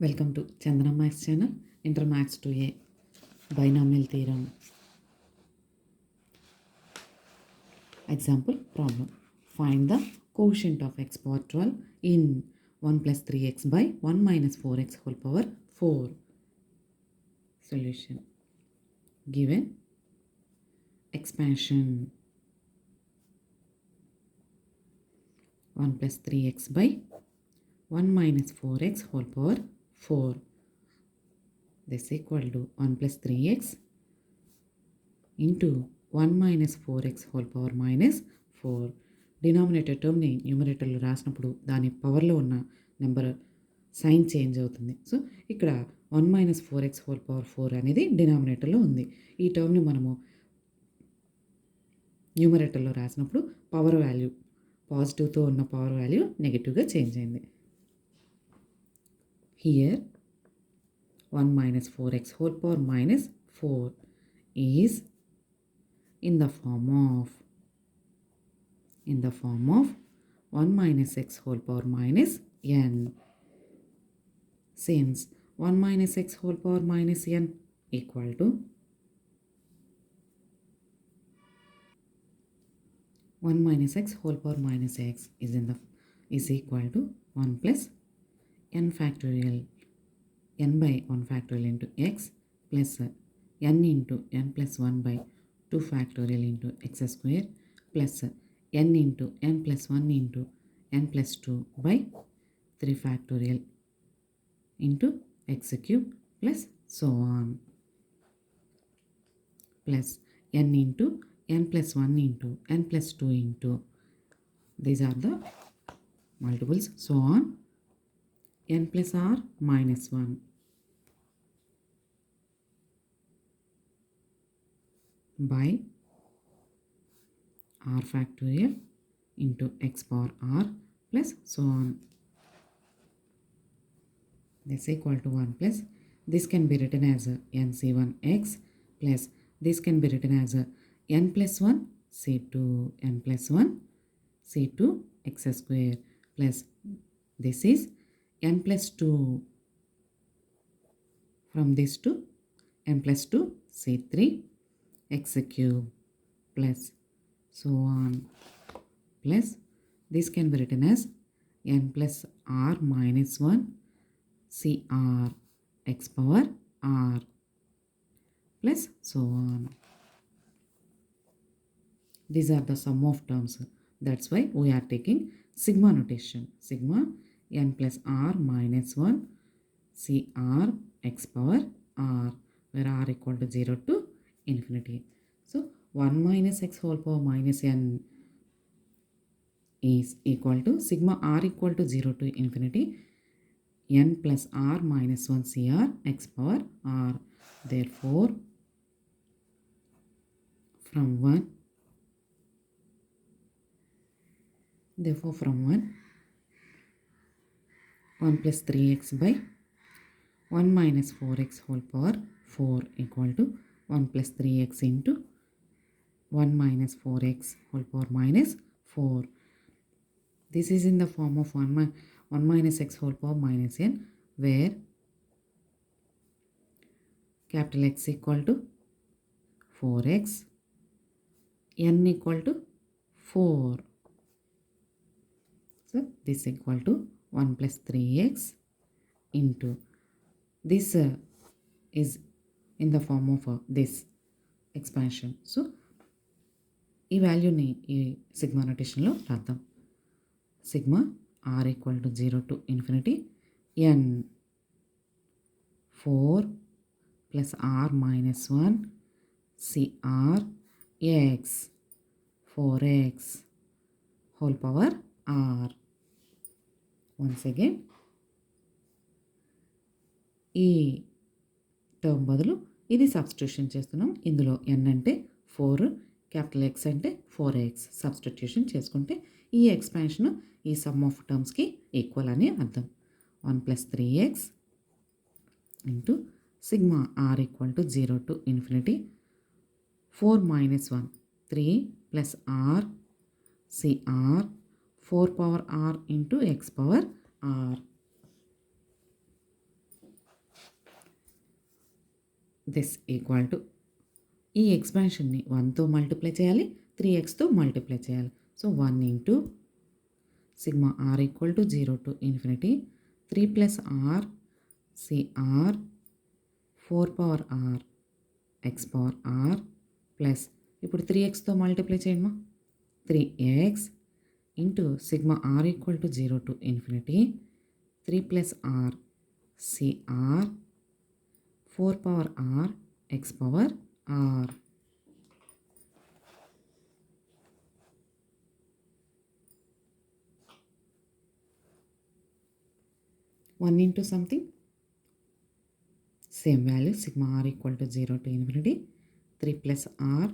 Welcome to Chandana Max channel, Inter Max 2A, Binomial Theorem. Example problem. Find the quotient of x power 12 in 1 plus 3x by 1 minus 4x whole power 4. Solution. Given expansion 1 plus 3x by 1 minus 4x whole power 4. This equal to 1 plus 3x into 1 minus 4x whole power minus 4. Denominator టర్మ్ని న్యూమరేటర్లో రాసినప్పుడు దాని పవర్లో ఉన్న number sign change అవుతుంది. So ఇక్కడ 1 minus 4x whole power 4 అనేది డినామినేటర్లో ఉంది. ఈ టర్మ్ని మనము న్యూమరేటర్లో రాసినప్పుడు పవర్ వాల్యూ పాజిటివ్తో ఉన్న పవర్ వాల్యూ నెగిటివ్గా చేంజ్ అయింది. Here 1 minus 4x whole power minus 4 is in the form of 1 minus x whole power minus n. Since 1 minus x whole power minus n equal to 1 minus x whole power minus x is equal to 1 plus n factorial, n by 1 factorial into x plus n into n plus 1 by 2 factorial into x square plus n into n plus 1 into n plus 2 by 3 factorial into x cube plus so on plus n into n plus 1 into n plus 2 into these are the multiples so on n plus r minus 1 by r factorial into x power r plus so on. This equal to 1 plus this can be written as nc1x plus this can be written as n plus 1 c2 n plus 1 c2 x square plus this is n plus 2 from this to n plus 2 c3 x cube plus so on plus this can be written as n plus r minus 1 cr x power r plus so on. These are the sum of terms. That's why we are taking sigma notation. Sigma n plus r minus 1 cr x power r, where r equal to 0 to infinity. So 1 minus x whole power minus n is equal to sigma r equal to 0 to infinity n plus r minus 1 cr x power r. Therefore from 1 plus 3x by 1 minus 4x whole power 4 equal to 1 plus 3x into 1 minus 4x whole power minus 4. This is in the form of 1 minus x whole power minus n, where capital X equal to 4x, n equal to 4. So this equal to 1 plus 3x into this is in the form of this expansion. So ఈ వాల్యూని ఈ sigma నోటేషన్లో రాద్దాం. Sigma r equal to 0 to infinity n 4 plus r minus 1 cr x 4x whole power r. Once again ఈ term బదులు ఇది substitution చేస్తున్నాం. ఇందులో n అంటే 4, క్యాపిటల్ X అంటే 4x సబ్స్టిట్యూషన్ చేసుకుంటే ఈ ఎక్స్పాన్షన్ ఈ సమ్ ఆఫ్ టర్మ్స్కి ఈక్వల్ అని అర్థం. 1 plus 3x into sigma r equal to 0 to infinity 4 minus 1 3 plus r cr 4 power r into x power r. This equal to ఈ ఎక్స్పాన్షన్ని 1తో మల్టిప్లై చేయాలి, 3xతో మల్టిప్లై చేయాలి. So 1 into sigma r equal to 0 to infinity 3 plus are CR 4 power are X power r plus ఇప్పుడు 3xతో multiply చేయమ్మా 3x into sigma r equal to 0 to infinity 3 plus are CR 4 power are X power R. One into something, same value, sigma r equal to 0 to infinity 3 plus r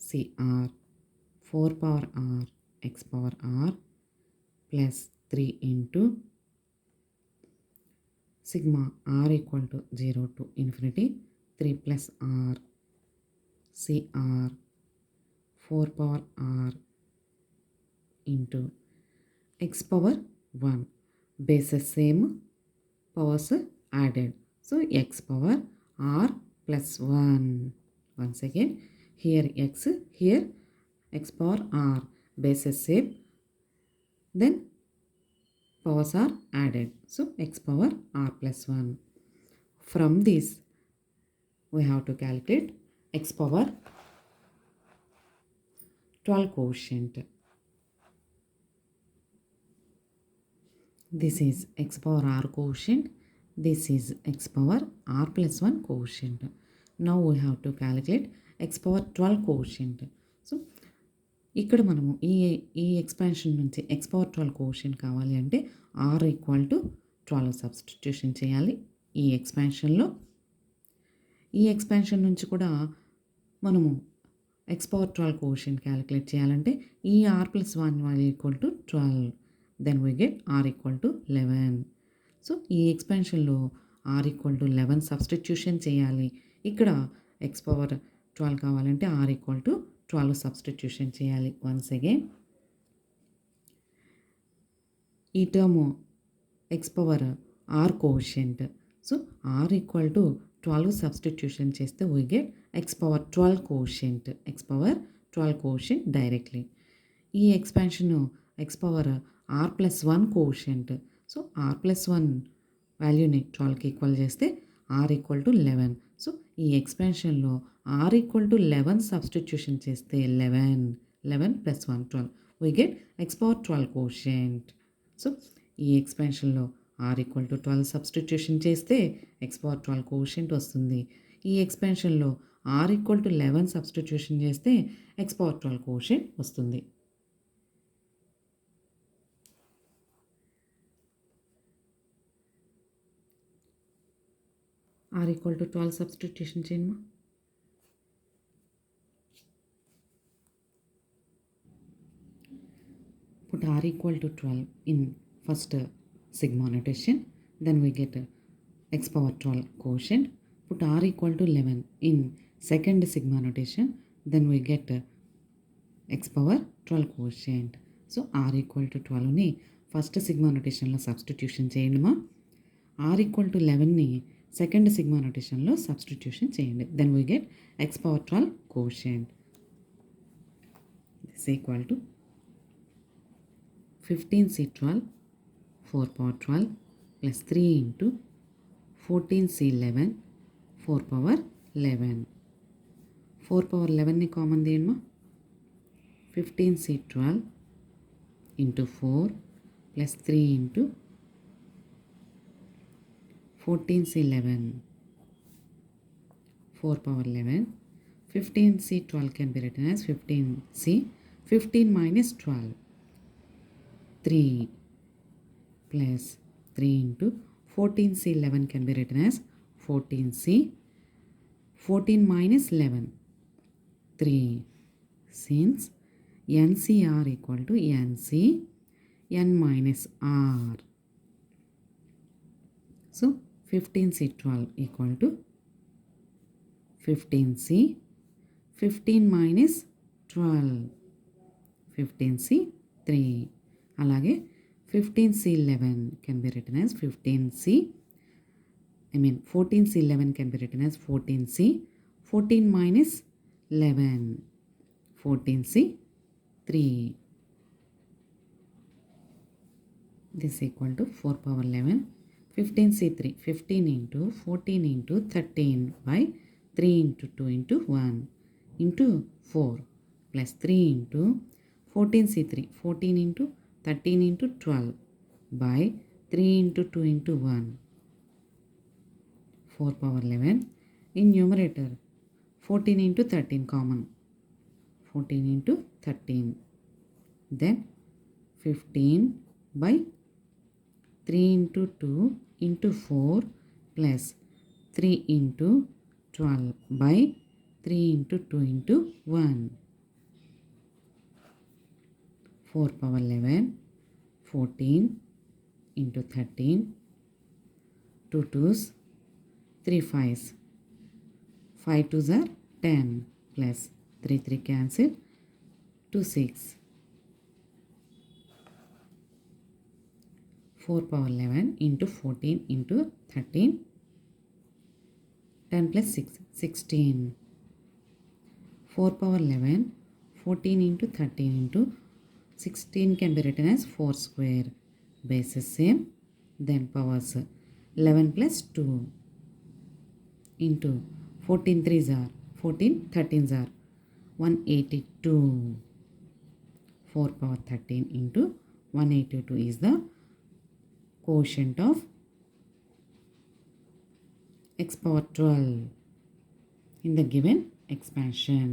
cr 4 power r x power r plus 3 into sigma r equal to 0 to infinity 3 plus r cr 4 power r into x power 1. Bases same, powers added. So x power r plus 1. Once again, here x, here x power r. Bases same, then powers are added. So x power r plus 1. From this, we have to calculate x power 12 quotient. This is x power r quotient. This is x power r plus 1 quotient. Now we have to calculate x power 12 quotient. So ఇక్కడ మనము ఈ expansion నుంచి x power 12 quotient కావాలి అంటే r equal to 12 substitution చేయాలి ఈ ఎక్స్పాన్షన్లో. ఈ expansion నుంచి కూడా మనము x power 12 quotient క్యాలిక్యులేట్ చేయాలంటే ఈ r plus 1 value equal to 12. Then we get r equal to 11. So ఈ ఎక్స్పాన్షన్లో r equal to 11 సబ్స్టిట్యూషన్ చేయాలి. ఇక్కడ x power 12 కావాలంటే r equal to 12 సబ్స్టిట్యూషన్ చేయాలి. వన్స్ అగైన్ ఈ term x power r coefficient. So r equal to 12 substitution చేస్తే we get x power 12 coefficient. x power 12 coefficient directly. ఈ expansion x power r plus 1 coefficient. So r plus 1 వాల్యూని 12కి equal చేస్తే r equal to 11. So ఈ ఎక్స్పాన్షన్లో r equal to 11 substitution చేస్తే 11 plus 1 12 we get x power 12 quotient. So ఈ ఎక్స్పాన్షన్లో r equal to 12 substitution చేస్తే x పవర్ 12 కోషియంట్ వస్తుంది. ఈ ఎక్స్పాన్షన్లో r ఈక్వల్ టు 11 సబ్స్టిట్యూషన్ చేస్తే x పవర్ 12 కోషియంట్ వస్తుంది. r equal to 12 substitution చేయండి. Put r equal to 12 in first sigma notation. Then we get x power 12 quotient. Put r equal to 11 in second sigma notation. Then we get x power 12 quotient. So r equal to 12 ని first sigma నోటేషన్లో substitution చేయండి మా. r equal to 11ని second sigma నోటేషన్లో substitution చేయండి. Then we get x power 12 coefficient. This equal to 15c12 4 power 12 plus 3 into 14c11 4 power 11. 4 power 11ని common తీయండి. 15c12 into 4 plus 3 into 14c11 4 power 11. 15c12 can be written as 15c 15 minus 12 3 plus 3 into 14c11 can be written as 14c 14 minus 11 3 since NCR equal to NC n minus R. So 15c12 equal to 15c 15 minus 12 15c 3. అలాగే 15c11 can be written as 15c 14C 11 can be written as 14C. 14 minus 11. 14C 3. This is equal to 4 power 11. 15C 3. 15 into 14 into 13 by 3 into 2 into 1 into 4 plus 3 into 14C 3. 14 into 13 into 12 by 3 into 2 into 1. 4 power 11. In numerator 14 into 13 common. 14 into 13. Then 15 by 3 into 2 into 4 plus 3 into 12 by 3 into 2 into 1. 4 power 11. 14 into 13. 2 2s. 3 5s. 5 2s are 10 plus 3 3 cancel. 2 6. 4 power 11 into 14 into 13. 10 plus 6. 16. 4 power 11. 14 into 13 into 16 can be written as 4 square. Base is same. Then powers 11 plus 2 into 14 3s are 14 13s are 182. 4 power 13 into 182 is the quotient of x power 12 in the given expansion.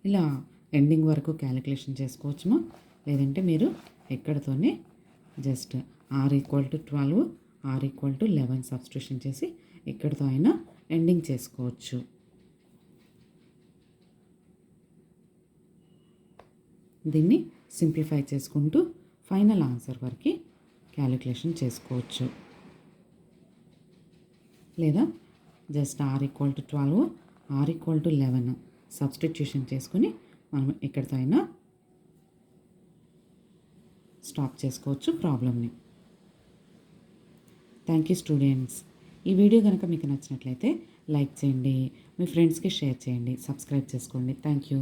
ఇలా ending వరకు calculation చేసుకోవచ్చుమా, లేదంటే మీరు ఎక్కడితోనే just are equal to 12 are equal to 11 substitution చేసి ఎక్కడితో అయినా ending చేసుకోవచ్చు. దీన్ని సింప్లిఫై చేసుకుంటూ ఫైనల్ ఆన్సర్ వరకు క్యాలిక్యులేషన్ చేసుకోవచ్చు. లేదా just are equal to 12 are equal to 11 substitution చేసుకుని మనం ఎక్కడితో అయినా స్టాప్ చేసుకోవచ్చు ప్రాబ్లమ్ని. Thank you students. ఈ వీడియో కనుక మీకు నచ్చినట్లయితే లైక్ చేయండి, మీ ఫ్రెండ్స్కి షేర్ చేయండి, సబ్స్క్రైబ్ చేసుకోండి. Thank you.